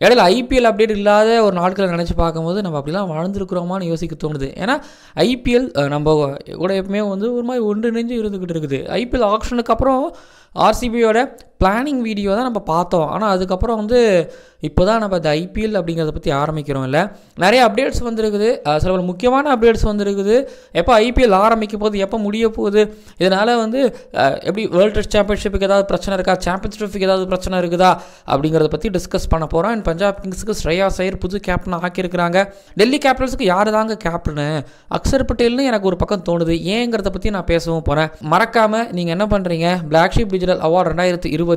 இடையில IPL update இல்லாத ஒரு நாட்களை நினச்சி பார்க்கும்போது நம்ம அப்படிலாம் வாழ்ந்துருக்குறோமான்னு யோசிக்க தோணுது. ஏன்னா ஐபிஎல் நம்ம கூட எப்பவுமே வந்து ஒரு மாதிரி ஒன்றிணைஞ்சு இருந்துக்கிட்டு இருக்குது. ஐபிஎல் ஆக்ஷனுக்கு அப்புறம் ஆர்சிபியோட பிளானிங் வீடியோ தான் நம்ம பார்த்தோம். ஆனால் அதுக்கப்புறம் வந்து இப்போ தான் நம்ம இந்த ஐபிஎல் அப்படிங்கிறத பற்றி ஆரம்பிக்கிறோம். இல்லை நிறைய அப்டேட்ஸ் வந்துருக்குது, சில முக்கியமான அப்டேட்ஸ் வந்துருக்குது. எப்போ ஐபிஎல் ஆரம்பிக்க போகுது, எப்போ முடிய போகுது, இதனால் வந்து எப்படி வேர்ல்டு டெஸ்ட் சாம்பியன்ஷிப்புக்கு ஏதாவது பிரச்சனை இருக்கா, சாம்பியன்ஸ் ட்ரோஃபிக்கு ஏதாவது பிரச்சனை இருக்குதா அப்படிங்கிறத பற்றி டிஸ்கஸ் பண்ண போகிறோம். அண்ட் பஞ்சாப் கிங்ஸுக்கு ஸ்ரேயாஸ் ஐயர் புது கேப்டன் ஆக்கியிருக்கிறாங்க. டெல்லி கேபிட்டல்ஸுக்கு யார் தாங்க கேப்டனு, அக்ஷர் பட்டேல்னு எனக்கு ஒரு பக்கம் தோணுது. ஏங்கிறத பற்றி நான் பேசவும் போகிறேன். மறக்காமல் நீங்கள் என்ன பண்ணுறீங்க, பிளாக் ஷீப் டிஜிட்டல் அவார்டு 2025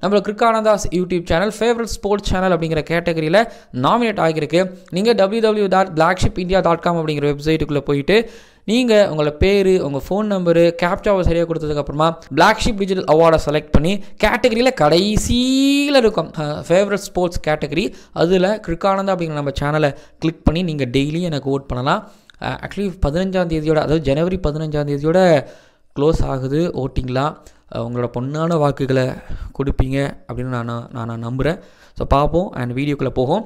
நம்மளோட கிரிக்கானந்தாஸ் YouTube channel favourite sports channel அப்படிங்கிற கேட்டகரியில் நாமினேட் ஆகியிருக்கு. நீங்கள் www.blackshipindia.com அப்படிங்கிற வெப்சைட்டுக்குள்ளே போயிட்டு நீங்கள் உங்களோட பேர், உங்கள் ஃபோன் நம்பரு, கேப்சாவை சரியாக கொடுத்ததுக்கப்புறமா பிளாக் ஷீப் டிஜிட்டல் அவார்டை செலக்ட் பண்ணி கேட்டகரியில் கடைசியில் இருக்கும் ஃபேவரட் ஸ்போர்ட்ஸ் கேட்டகரி, அதில் கிரிக்கானந்தா அப்படிங்கிற நம்ம சேனலை கிளிக் பண்ணி நீங்கள் டெய்லி எனக்கு ஓட் பண்ணலாம். ஆக்சுவலி 15ஆம் தேதியோட, அதாவது ஜனவரி 15ஆம் தேதியோட க்ளோஸ் ஆகுது ஓட்டிங்லாம். உங்களோட பொண்ணான வாக்குகளை கொடுப்பீங்க அப்படின்னு நான் நம்புகிறேன். ஸோ பார்ப்போம். அண்ட் வீடியோக்குள்ளே போகும்.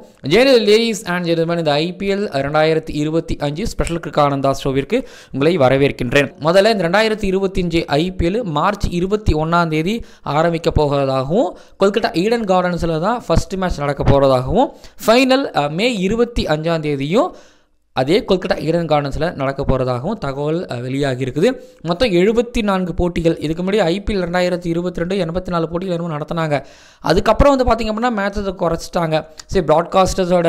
லேடிஸ் அண்ட் ஜென்டில்மேன், இந்த ஐபிஎல் 2025 ஸ்பெஷல் கிரிக்கானந்தா ஷோவிற்கு உங்களை வரவேற்கின்றேன். முதல்ல இந்த 2025 ஐபிஎல் மார்ச் 21ஆம் தேதி ஆரம்பிக்க போகிறதாகவும், கொல்கட்டா ஈடன் கார்டன்ஸில் தான் ஃபஸ்ட்டு மேட்ச் நடக்க போகிறதாகவும், ஃபைனல் மே 25ஆம் தேதியும் அதே கொல்கட்டா ஈடன் கார்டன்ஸில் நடக்க போகிறதாகவும் தகவல் வெளியாகி இருக்குது. மொத்தம் 74 போட்டிகள். இதுக்கு முன்னாடி ஐபிஎல் 2022 84 போட்டிகள் என்னமோ நடத்தினாங்க. அதுக்கப்புறம் வந்து பார்த்திங்க அப்படின்னா மேட்சை குறைச்சிட்டாங்க. சரி, ப்ராட்காஸ்டர்ஸோட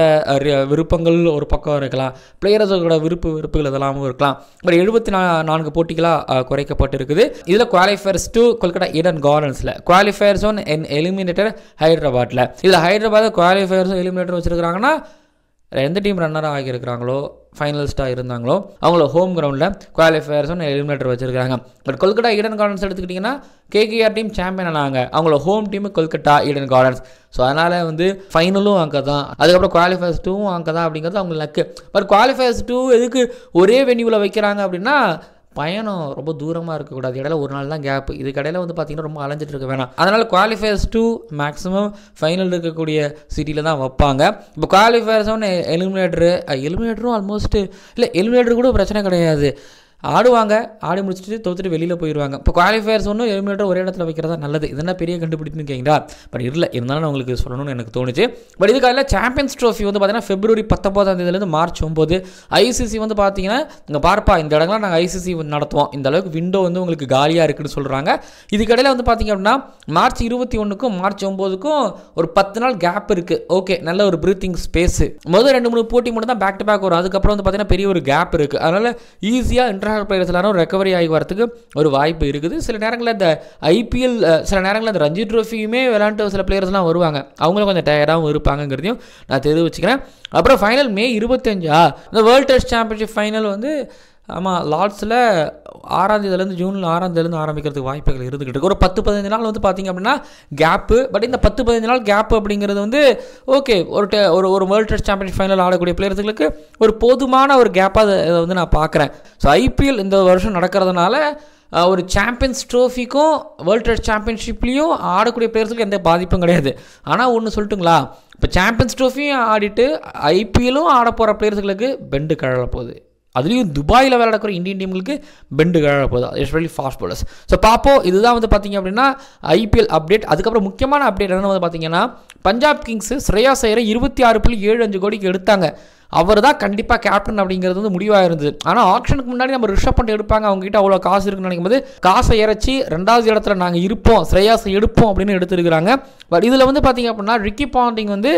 விருப்பங்கள் ஒரு பக்கம் இருக்கலாம், பிளேயர்ஸோட விருப்புகள் இதெல்லாமும் இருக்கலாம். பட் 74 போட்டிகளாக குறைக்கப்பட்டு இருக்குது. இதில் குவாலிஃபயர்ஸ் டு கொல்கட்டா ஈடன் கார்டன்ஸில், குவாலிஃபயர்ஸ் ஒன் எலிமினேட்டர் ஹைதராபாத்தில். இதில் ஹைதராபாத் குவாலிஃபயர்ஸும் எலிமினேட்டர் வச்சுருக்கிறாங்கன்னா எந்த டீம் ரன்னராக ஆகியிருக்கிறாங்களோ, ஃபைனலிஸ்ட்டாக இருந்தாங்களோ அவங்கள ஹோம் கிரவுண்டில் குவாலிஃபயர்ஸும் எலிமினேட்டர் வச்சுருக்காங்க. பட் கொல்கட்டா ஈடன் கார்டன்ஸ் எடுத்துக்கிட்டிங்கன்னா கேகேஆர் டீம் சாம்பியன் ஆனாங்க, அவங்களோட home team Kolkata Eden gardens. So அதனால் வந்து ஃபைனலும் அங்கே தான், அதுக்கப்புறம் குவாலிஃபயர்ஸ் 2வும் அங்கே தான் அப்படிங்கிறது அவங்க லக்கு. பட் குவாலிஃபயர்ஸ் 2 எதுக்கு ஒரே வென்யூவில் வைக்கிறாங்க அப்படின்னா, பயணம் ரொம்ப தூரமாக இருக்கக்கூடாது, இடையில ஒரு நாள் தான் கேப்பு. இதுக்கு இடையில வந்து பார்த்திங்கன்னா ரொம்ப அலைஞ்சிட்டு இருக்க வேணாம். அதனால் குவாலிஃபயர்ஸ் 2 மேக்ஸிமம் ஃபைனல் இருக்கக்கூடிய சிட்டியில் தான் வைப்பாங்க. இப்போ குவாலிஃபயர்ஸ் ஒன்று எலிமினேட்டரும் ஆல்மோஸ்ட் இல்லை, எலிமினேட்டர் கூட பிரச்சனை கிடையாது, ஆடுவாங்க, ஆடி முடிச்சுட்டு தோத்துட்டு வெளியில் போயிடுவாங்க. இப்போ குவாலிஃபயர்ஸ் ஒன்றும் எலிமினேட்டர் ஒரே இடத்துல வைக்கிறதா நல்லது. இதெல்லாம் பெரிய கண்டுபிடிப்புன்னு கேட்குறா. பட் இல்லை, இருந்தாலும் நான் உங்களுக்கு சொல்லணும்னு எனக்கு தோணுச்சு. பட் இதுக்காக சாம்பியன்ஸ் ட்ரோஃபி வந்து பார்த்தீங்கன்னா February 19ஆம் தேதியிலேருந்து March 9. ஐசிசி வந்து பார்த்தீங்கன்னா இங்கே பார்ப்பா, இந்த இடங்கள்லாம் நாங்கள் ஐசிசி நடத்துவோம், இந்த அளவுக்கு விண்டோ வந்து உங்களுக்கு காலியாக இருக்குன்னு சொல்கிறாங்க. இதுக்கடையில் வந்து பார்த்திங்க அப்படின்னா March 21க்கும் March 9க்கும் ஒரு 10 நாள் கேப் இருக்குது. ஓகே, நல்ல ஒரு ப்ரீத்திங் ஸ்பேஸு. முதல் 2-3 போட்டி மட்டும் தான் பேக் டு பேக் வரும். அதுக்கப்புறம் வந்து பார்த்தீங்கன்னா பெரிய ஒரு கேப் இருக்குது. அதனால் ஈஸியாக இன்டர்நேஷனல் பிளேயர்ஸ் எல்லாரும் ரெக்கவரி ஆகி வரதுக்கு ஒரு வாய்ப்பு இருக்குது. சில நேரங்களில் இந்த ஐபிஎல், சில நேரங்களில் இந்த ரஞ்சி ட்ரோஃபியுமே விளையாண்டு சில பிளேயர்ஸ்லாம் வருவாங்க, அவங்களும் கொஞ்சம் டயர்டாகவும் இருப்பாங்கிறதையும் நான் தெரிவிச்சுக்கிறேன். அப்புறம் ஃபைனல் மே 25 இந்த வேர்ல்டு டெஸ்ட் சாம்பியன்ஷிப் ஃபைனல் வந்து ஆமாம் லார்ட்ஸில் 6ஆம் தேதியிலேருந்து ஜூன் 6ஆம் தேதியிலேருந்து ஆரம்பிக்கிறதுக்கு வாய்ப்புகள் இருந்துக்கிட்டு இருக்கு. ஒரு 10-15 நாள் வந்து பார்த்திங்க அப்படின்னா கேப்பு. பட் இந்த 10-15 நாள் கேப்பு அப்படிங்கிறது வந்து ஓகே, ஒரு வேர்ல்டு டெஸ்ட் சாம்பியன்ஷிப் ஃபைனல் ஆடக்கூடிய பிளேயர்ஸுகளுக்கு ஒரு போதுமான ஒரு கேப்பாக அதை வந்து நான் பார்க்குறேன். ஸோ ஐபிஎல் இந்த வருஷம் நடக்கிறதுனால ஒரு சாம்பியன்ஸ் ட்ரோஃபிக்கும் வேர்ல்டு டெஸ்ட் சாம்பியன்ஷிப்லேயும் ஆடக்கூடிய பிளேயர்ஸுக்கு எந்த பாதிப்பும் கிடையாது. ஆனால் ஒன்று சொல்லட்டுங்களா, இப்போ சாம்பியன்ஸ் ட்ரோஃபியும் ஆடிட்டு ஐபிஎல்லும் ஆட போகிற பிளேயர்ஸுகளுக்கு பெண்டு கழல போகுது. அதுலேயும் துபாயில் விளையாடக்கூடிய இந்தியன் டீமுக்கு பெண்டு கழ போகுது, எஸ்பெஷலி ஃபாஸ்ட் பாலர்ஸ். ஸோ பார்ப்போம். இதுதான் வந்து பார்த்திங்க அப்படின்னா ஐபிஎல் அப்டேட். அதுக்கப்புறம் முக்கியமான அப்டேட் என்னென்னு வந்து பார்த்திங்கன்னா, பஞ்சாப் கிங்ஸு ஸ்ரேயாஸ் ஐயரை 26.75 கோடிக்கு எடுத்தாங்க. அவர் தான் கண்டிப்பாக கேப்டன் அப்படிங்கிறது வந்து முடிவாக இருந்தது. ஆனால் ஆக்ஷனுக்கு முன்னாடி நம்ம ரிஷப் பண்ட் எடுப்பாங்க, அவங்ககிட்ட அவ்வளோ காசு இருக்குன்னு நினைக்கும்போது காசை இறச்சி 2வது இடத்துல நாங்கள் இருப்போம், ஸ்ரேயாஸை எடுப்போம் அப்படின்னு எடுத்துருக்கிறாங்க. பட் இதில் வந்து பார்த்திங்க அப்படின்னா ரிக்கி பாண்டிங் வந்து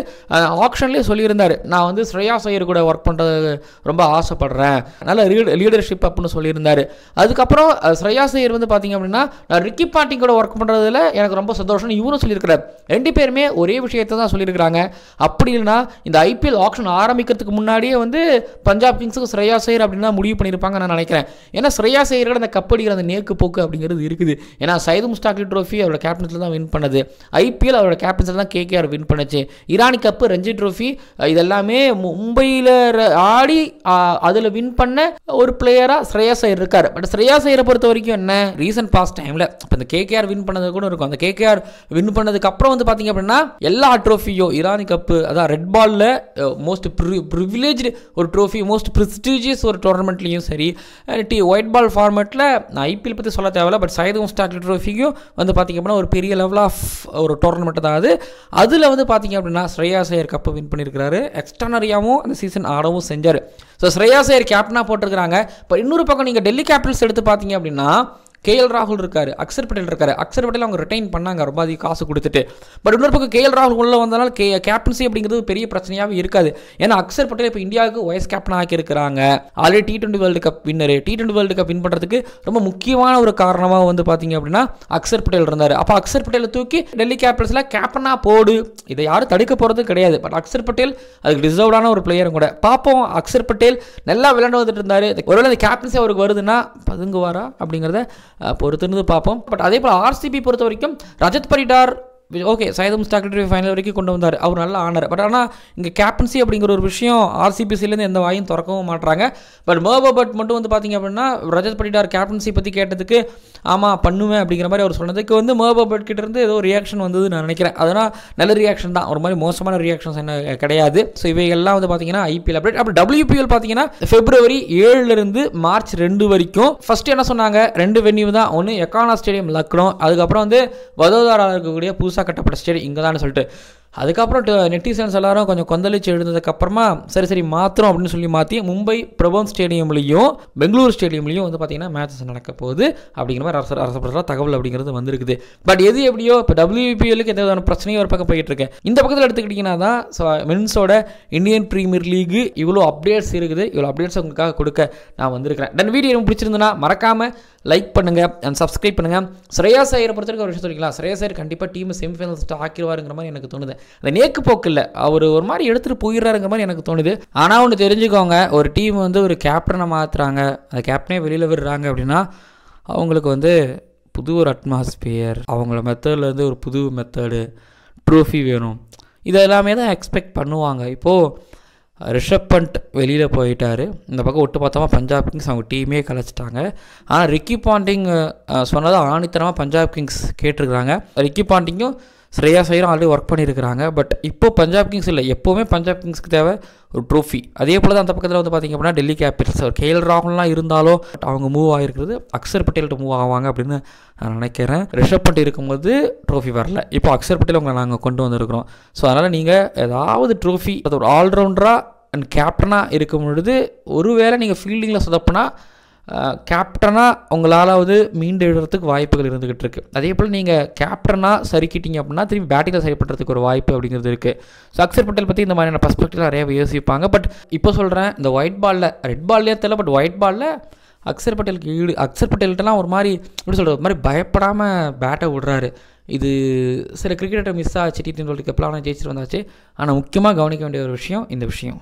ஆக்ஷன்லேயே சொல்லியிருந்தார், நான் வந்து ஸ்ரேயாஸ் ஐயர் கூட ஒர்க் பண்ணுறது ரொம்ப ஆசைப்படுறேன், நல்ல லீடர்ஷிப் அப்படின்னு சொல்லியிருந்தார். அதுக்கப்புறம் ஸ்ரேயாஸ் ஐயர் வந்து பார்த்திங்க அப்படின்னா நான் ரிக்கி பாண்டிங் கூட ஒர்க் பண்ணுறதுல எனக்கு ரொம்ப சந்தோஷம்னு இவரும் சொல்லியிருக்கிறார். 2 பேருமே ஒரே விஷயத்தை தான் சொல்லியிருக்கிறாங்க. அப்படி இல்லைன்னா இந்த ஐபிஎல் ஆக்ஷன் ஆரம்பிக்கிறதுக்கு முன்னாடியே வந்து பஞ்சாப் கிங்ஸுக்கு ஸ்ரேயாஸ் ஐயர் அப்படின்னு தான் முடிவு பண்ணியிருப்பாங்க நான் நினைக்கிறேன். ஏன்னா ஸ்ரேயாஸ் ஐயரோட அந்த கப் அடிக்கிற அந்த நேக்கு போக்கு அப்படிங்கிறது இருக்குது. ஏன்னா சையது முஸ்டாக் அலி ட்ரோஃபி அவரோட கேப்டன்ஸில் தான் வின் பண்ணது, ஐபிஎல் அவரோட கேப்டன்ஸில் தான் கேகேஆர் வின் பண்ணுச்சு, ஈரானி கப்பு, ரஞ்சி ட்ரோஃபி இதெல்லாமே மும்பையில் ஆடி அதில் வின் பண்ண ஒரு பிளேயராக ஸ்ரேயாஸ் ஐயர் இருக்கார். பட் ஸ்ரேயாஸ் ஐயரை பொறுத்த வரைக்கும் என்ன ரீசன்ட் பாஸ்ட் டைமில் இப்போ இந்த கேகேஆர் வின் பண்ணது கூட இருக்கும். அந்த கேகேஆர் வின் பண்ணதுக்கு அப்புறம் வந்து பார்த்தீங்க அப்படின்னா எல்லா ட்ரோஃபியோ ஈரானி கப்பு அதான் ரெட் பாலில் மோஸ்ட் ப்ரிவிலேஜ்டு ஒரு ட்ரோஃபி, மோஸ்ட் ப்ரெஸ்டீஜியஸ் ஒரு டோர்னமெண்ட்லையும் சரி, ஒயிட் பால் ஃபார்மேட்டில் ஐபிஎல் பற்றி சொல்ல தேவையில்ல. பட் சையது முஸ்டாக் அலி ட்ரோஃபிக்கும் வந்து பார்த்திங்க அப்படின்னா ஒரு பெரிய லெவல் ஆஃப் ஒரு டோர்னமெண்ட் தான் அது. அதில் வந்து பார்த்திங்க அப்படின்னா ஸ்ரேயாஸ் ஐயர் கப்பை வின் பண்ணியிருக்கிறாரு. எக்ஸ்ட்ரானரியாகவும் அந்த சீசன் ஆடவும் செஞ்சார். ஸோ ஸ்ரேயாஸ் ஐயர் கேப்டனாக போட்டிருக்கிறாங்க. இப்போ இன்னொரு பக்கம் நீங்கள் டெல்லி கேபிட்டல்ஸ் எடுத்து பார்த்தீங்க அப்படின்னா கேஎல் ராகுல் இருக்காரு, அக்ஷர் பட்டேல் இருக்காரு. அக்ஷர் பட்டேல் அவங்க ரிட்டைன் பண்ணாங்க ரொம்ப அதிக காசு கொடுத்துட்டு. பட் இன்னொரு பக்கம் கேஎல் ராகுல் உள்ள வந்தனால கேப்டன்சி அப்படிங்கிறது பெரிய பிரச்சனையாகவே இருக்காது. ஏன்னா அக்ஷர் பட்டேல் இப்போ இந்தியாவுக்கு வைஸ் கேப்டன் ஆக்கியிருக்கிறாங்க. Already T20 world cup winner. T20 world cup win பண்ணுறதுக்கு ரொம்ப முக்கியமான ஒரு காரணமாக வந்து பார்த்தீங்க அப்படின்னா அக்ஷர் பட்டேல் இருந்தார். அப்போ அக்ஷர் பட்டேலை தூக்கி டெல்லி கேபிட்டல்ஸில் கேப்டனாக போடு, இதை யாரும் தடுக்க போகிறது கிடையாது. பட் அக்ஷர் பட்டேல் அதுக்கு டிசர்வ்டான ஒரு பிளேயரும் கூட. பார்ப்போம், அக்ஷர் பட்டேல் நல்லா விளையாண்டு வந்துட்டு இருந்தார். ஒருவேளை அந்த கேப்டன்சி அவருக்கு வருதுன்னா பதுங்குவாரா அப்படிங்கிறத பொறுத்திருந்து பார்ப்போம். பட் அதே போல் ஆர்சிபி பொறுத்த வரைக்கும் Rajat பரிடார் okay Syed Mushtaq Ali trophy final வரைக்கும் கொண்டு வந்தார், அவர் நல்ல ஆனர். பட் ஆனால் இங்கே கேப்டன்சி அப்படிங்கிற ஒரு விஷயம் ஆர்சிபிசிலேருந்து எந்த வாயும் திறக்கவும் மாட்டுறாங்க. பட் மர்பட் மட்டும் வந்து பார்த்திங்க அப்படின்னா ரஜத் பரிடார் கேப்டன்சி பற்றி கேட்டதுக்கு ஆமாம் பண்ணுவேன் அப்படிங்கிற மாதிரி அவர் சொன்னதுக்கு வந்து மர்பட் கிட்டேருந்து ஏதோ ரியாக்ஷன் வந்தது நான் நினைக்கிறேன். அதனால் நல்ல ரியாக்ஷன் தான், ஒரு மாதிரி மோசமான ரியாக்ஷன்ஸ் என்ன கிடையாது. ஸோ இவைகள்லாம் வந்து பார்த்தீங்கன்னா ஐபிஎல் அப்டேட். அப்படி WPL பார்த்தீங்கன்னா February 7 March 2 வரைக்கும் ஃபஸ்ட்டு என்ன சொன்னாங்க, 2 வென்யூ தான். ஒன்று எக்கானா ஸ்டேடியம் லக்னோ, அதுக்கப்புறம் வந்து வதோதரா இருக்கக்கூடிய புதுசாக கட்டப்பட்ட ஸ்டேடியம் இங்கே தான் சொல்லிட்டு அதுக்கப்புறம் நெட்டிசன்ஸ் எல்லாரும் கொஞ்சம் கொந்தளிச்சு எழுந்ததுக்கப்புறமா சரி மாத்திரம் அப்படின்னு சொல்லி மாற்றி மும்பை பிரபோன் ஸ்டேடியம்லையும் பெங்களூர் ஸ்டேடியம்லையும் வந்து பார்த்தீங்கன்னா மேட்சஸ் நடக்க போகுது அப்படிங்கிற மாதிரி அரசு தகவல் அப்படிங்கிறது வந்திருக்குது. பட் எது எப்படியோ இப்போ WPLக்கு எந்த விதமான பிரச்சனையும் ஒரு பக்கம் போயிட்டு இருக்கேன். இந்த பக்கத்தில் எடுத்துக்கிட்டிங்கன்னா தான் மென்ஸோட இந்தியன் பிரீமியர் லீக் இவ்வளோ அப்டேட்ஸ் இருக்குது. இவ்வளோ அப்டேட்ஸ் உங்களுக்காக கொடுக்க நான் வந்திருக்கிறேன். தென் வீடியோ எனக்கு பிடிச்சிருந்ததுன்னா மறக்காமல் லைக் பண்ணுங்கள் அண்ட் சப்ஸ்கிரைப் பண்ணுங்கள். ஸ்ரேயாஸ் ஐயரை பொறுத்தவரைக்கும் ஒரு விஷயம் சொல்லிக்கலாம், ஸ்ரேயாஸ் ஐயர் கண்டிப்பாக டீம் செமிஃபைனல்ஸ்ட்டு ஆக்கிடுவாருங்கிற மாதிரி எனக்கு தோணுது. அந்த நேக்கு போக்கு இல்லை, அவர் ஒரு மாதிரி எடுத்துகிட்டு போயிடுறாருங்கிற மாதிரி எனக்கு தோணுது. ஆனால் ஒன்று தெரிஞ்சுக்கோங்க, ஒரு டீம் வந்து ஒரு கேப்டனை மாற்றுறாங்க, அந்த கேப்டனே வெளியில் விடுறாங்க அப்படின்னா அவங்களுக்கு வந்து புது ஒரு அட்மாஸ்பியர், அவங்கள மெத்தட்லேருந்து ஒரு புது மெத்தடு, ட்ரோஃபி வேணும், இது எல்லாமே தான் எக்ஸ்பெக்ட் பண்ணுவாங்க. இப்போது ரிஷப் பண்ட் வெளியில் போயிட்டார். இந்த பக்கம் ஒட்டு பார்த்தோமா பஞ்சாப் கிங்ஸ் அவங்க டீமே கலைச்சிட்டாங்க. ஆனால் ரிக்கி பாண்டிங் சொன்னதை ஆணித்தனமாக பஞ்சாப் கிங்ஸ் கேட்டிருக்கிறாங்க. ரிக்கி பாண்டிங்கும் ஸ்ரேயாஸ் ஐயரும் ஆல்ரெடி ஒர்க் பண்ணியிருக்கிறாங்க. பட் இப்போ பஞ்சாப் கிங்ஸ் இல்லை, எப்போவுமே பஞ்சாப் கிங்ஸ்க்கு தேவை ஒரு ட்ரோஃபி. அதே போல் தான் அந்த பக்கத்தில் வந்து பார்த்திங்க அப்படின்னா டெல்லி கேபிட்டல்ஸ் கேஎல் ராகுல்லாம் இருந்தாலும் அவங்க மூவ் ஆகிருக்கிறது அக்ஷர் பட்டேல்கிட்ட மூவ் ஆவாங்க அப்படின்னு நான் நினைக்கிறேன். ரிஷப் பண்ட் இருக்கும்போது ட்ரோஃபி வரல, இப்போ அக்ஷர் பட்டேல் உங்களை நாங்கள் கொண்டு வந்திருக்கிறோம். ஸோ அதனால் நீங்கள் ஏதாவது ட்ரோஃபி அது ஒரு ஆல்ரவுண்டராக அண்ட் கேப்டனாக இருக்கும் பொழுது ஒருவேளை நீங்கள் ஃபீல்டிங்கில் சொதப்புனா கேப்டனாக உங்களால் மீண்டு எழுறதுக்கு வாய்ப்புகள் இருந்துக்கிட்டு இருக்குது. அதே போல் நீங்கள் கேப்டனாக சரிக்கிட்டீங்க அப்படின்னா திரும்பி பேட்டிங்கில் சரிப்படுறதுக்கு ஒரு வாய்ப்பு அப்படிங்கிறது இருக்குது. ஸோ அக்ஷர் பட்டேல் பற்றி இந்த மாதிரியான பர்ஸ்பெக்டிவ் நிறைய யோசிப்பாங்க. பட் இப்போ சொல்கிறேன், இந்த ஒயிட் பாலில் ரெட் பால்லேயே தெரியல, பட் ஒயிட் பாலில் அக்ஷர் பட்டேலுக்கு அக்ஷர் பட்டேல்கிட்டலாம் ஒரு மாதிரி எப்படி சொல்கிறது, ஒரு மாதிரி பயப்படாமல் பேட்டை விடுறாரு. இது சில கிரிக்கெட்டை மிஸ் ஆச்சு, T20 வேர்ல்டு கப்லாம் ஜெயிச்சுட்டு வந்தாச்சு. ஆனால் முக்கியமாக கவனிக்க வேண்டிய ஒரு விஷயம் இந்த விஷயம்.